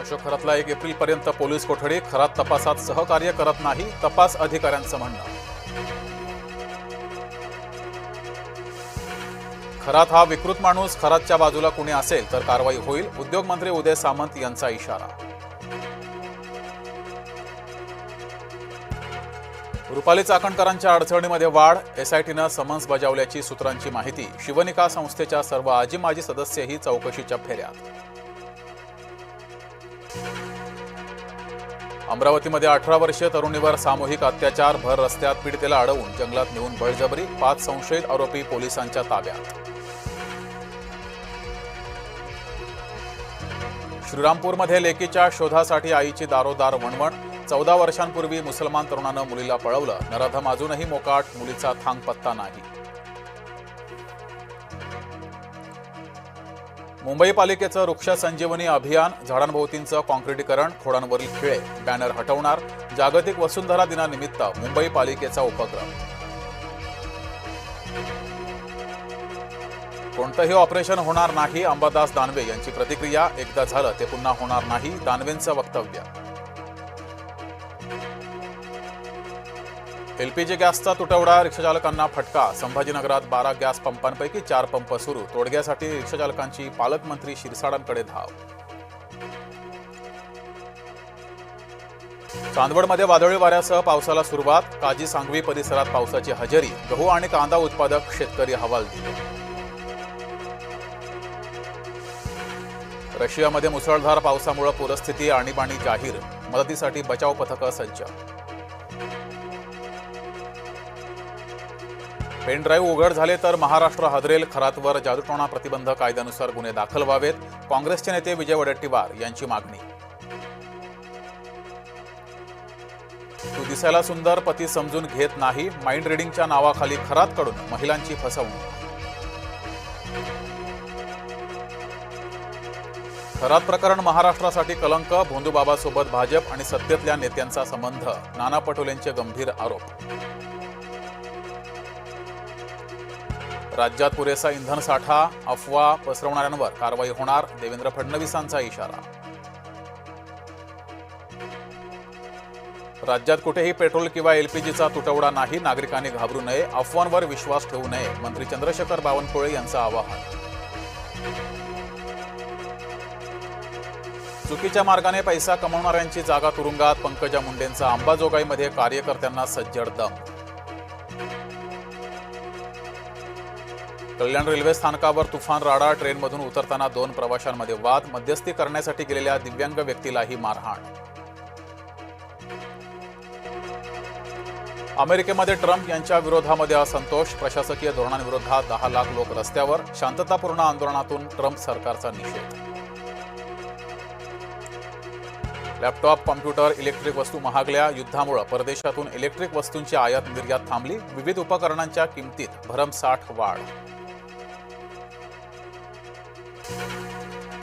अशोक खरातला 1 एप्रिलपर्यंत पोलीस कोठडी. खरात तपासात सहकार्य करत नाही, तपास अधिकाऱ्यांचं म्हणणं. खरात हा विकृत माणूस. खरातच्या बाजूला कुणी असेल तर कारवाई होईल. उद्योगमंत्री उदय सामंत यांचा इशारा. रुपाली चाकणकरांच्या अडचणीमध्ये वाढ. एसआयटीनं समन्स बजावल्याची सूत्रांची माहिती. शिवनिका संस्थेच्या सर्व आजी माजी सदस्यही चौकशीच्या फेऱ्यात. अमरावतीमध्ये 18 वर्षीय तरुणीवर सामूहिक अत्याचार. भर रस्त्यात पीडितेला अडवून जंगलात नेऊन बळजबरी. 5 संशयित आरोपी पोलिसांच्या ताब्यात. श्रीरामपूरमध्ये लेकीच्या शोधासाठी आईची दारोदार वणवण. 14 वर्षांपूर्वी मुसलमान तरुणानं मुलीला पळवलं. नराधम अजूनही मोकाट. मुलीचा थांग पत्ता नाही. मुंबई पालिकेचं वृक्ष संजीवनी अभियान. झाडांभोवतींचं कॉन्क्रिटीकरण. खोडांवरील खिळे, बॅनर हटवणार. जागतिक वसुंधरा दिनानिमित्त मुंबई पालिकेचा उपक्रम. कोणतंही ऑपरेशन होणार नाही. अंबादास दानवे यांची प्रतिक्रिया. एकदा झालं ते पुन्हा होणार नाही. दानवेंचं वक्तव्य. एलपीजी गॅसचा तुटवडा. रिक्षाचालकांना फटका. संभाजीनगरात 12 गॅस पंपांपैकी 4 पंप सुरू. तोडग्यासाठी रिक्षाचालकांची पालकमंत्री शिरसाडांकडे धाव. चांदवडमध्ये वादळी वाऱ्यासह पावसाला सुरुवात. काजी सांगवी परिसरात पावसाची हजेरी. गहू आणि कांदा उत्पादक शेतकरी हवालदिल. रशियामध्ये मुसळधार पावसामुळे पूरस्थिती. आणीबाणी जाहीर. मदतीसाठी बचाव पथकं सज्ज. पेन ड्राईव्ह उघड झाले तर महाराष्ट्र हादरेल. खरातवर जादूटोणा प्रतिबंध कायद्यानुसार गुन्हे दाखल व्हावेत. काँग्रेसचे नेते विजय वडेट्टीवार यांची मागणी. तू दिसायला सुंदर, पती समजून घेत नाही. माइंड रिडिंगच्या नावाखाली खरातकडून महिलांची फसवणूक. खरात प्रकरण महाराष्ट्रासाठी कलंक. भोंदूबाबासोबत भाजप आणि सत्तेतल्या नेत्यांचा संबंध. नाना पटोलेंचे गंभीर आरोप. राज्यात पुरेसा इंधन साठा. अफवा पसरवणाऱ्यांवर कारवाई होणार. देवेंद्र फडणवीसांचा इशारा. राज्यात कुठेही पेट्रोल किंवा एलपीजीचा तुटवडा नाही. नागरिकांनी घाबरू नये. अफवांवर विश्वास ठेवू नये. मंत्री चंद्रशेखर बावनकुळे यांचं आवाहन. चुकीच्या मार्गाने पैसा कमवणाऱ्यांची जागा तुरुंगात. पंकजा मुंडेंचा अंबाजोगाईमध्ये कार्यकर्त्यांना सज्जड दम. कल्याण रेल्वे स्थानकावर तुफान राडा. ट्रेनमधून उतरताना 2 प्रवाशांमध्ये वाद. मध्यस्थी करण्यासाठी गेलेल्या दिव्यांग व्यक्तीलाही मारहाण. अमेरिकेमध्ये ट्रम्प यांच्या विरोधामध्ये असंतोष. प्रशासकीय धोरणांविरोधात 10 लाख लोक रस्त्यावर. शांततापूर्ण आंदोलनातून ट्रम्प सरकारचा निषेध. लॅपटॉप, कॉम्प्युटर, इलेक्ट्रिक वस्तू महागल्या. युद्धामुळे परदेशातून इलेक्ट्रिक वस्तूंची आयात निर्यात थांबली. विविध उपकरणांच्या किमतीत भरमसाठ वाढ.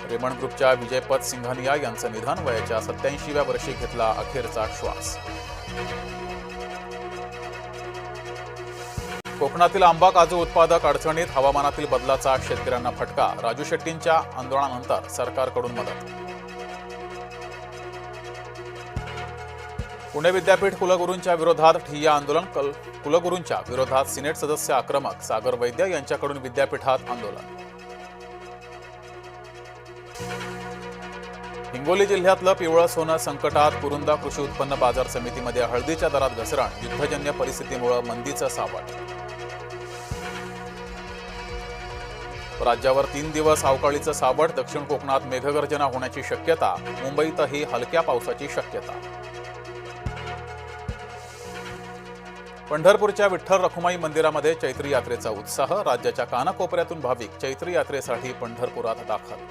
रेमंड ग्रुपच्या विजयपत सिंघानिया यांचं निधन. वयाच्या 87व्या वर्षी घेतला अखेरचा श्वास. कोकणातील आंबा काजू उत्पादक अडचणीत. हवामानातील बदलाचा शेतकऱ्यांना फटका. राजू शेट्टींच्या आंदोलनानंतर सरकारकडून मदत. पुणे विद्यापीठ कुलगुरूंच्या विरोधात ठिय्या आंदोलन. कुलगुरूंच्या विरोधात सिनेट सदस्य आक्रमक. सागर वैद्य यांच्याकडून विद्यापीठात आंदोलन. हिंगोली जिल्ह्यातलं पिवळं सोनं संकटात. कुरुंदा कृषी उत्पन्न बाजार समितीमध्ये हळदीच्या दरात घसरण. युद्धजन्य परिस्थितीमुळे मंदीचं सावट. राज्यावर 3 दिवस अवकाळीचं सावट. दक्षिण कोकणात मेघगर्जना होण्याची शक्यता. मुंबईतही हलक्या पावसाची शक्यता. पंढरपूरच्या विठ्ठल रखुमाई मंदिरामध्ये चैत्री यात्रेचा उत्साह. राज्याच्या कानाकोपऱ्यातून भाविक चैत्री यात्रेसाठी पंढरपुरात दाखल.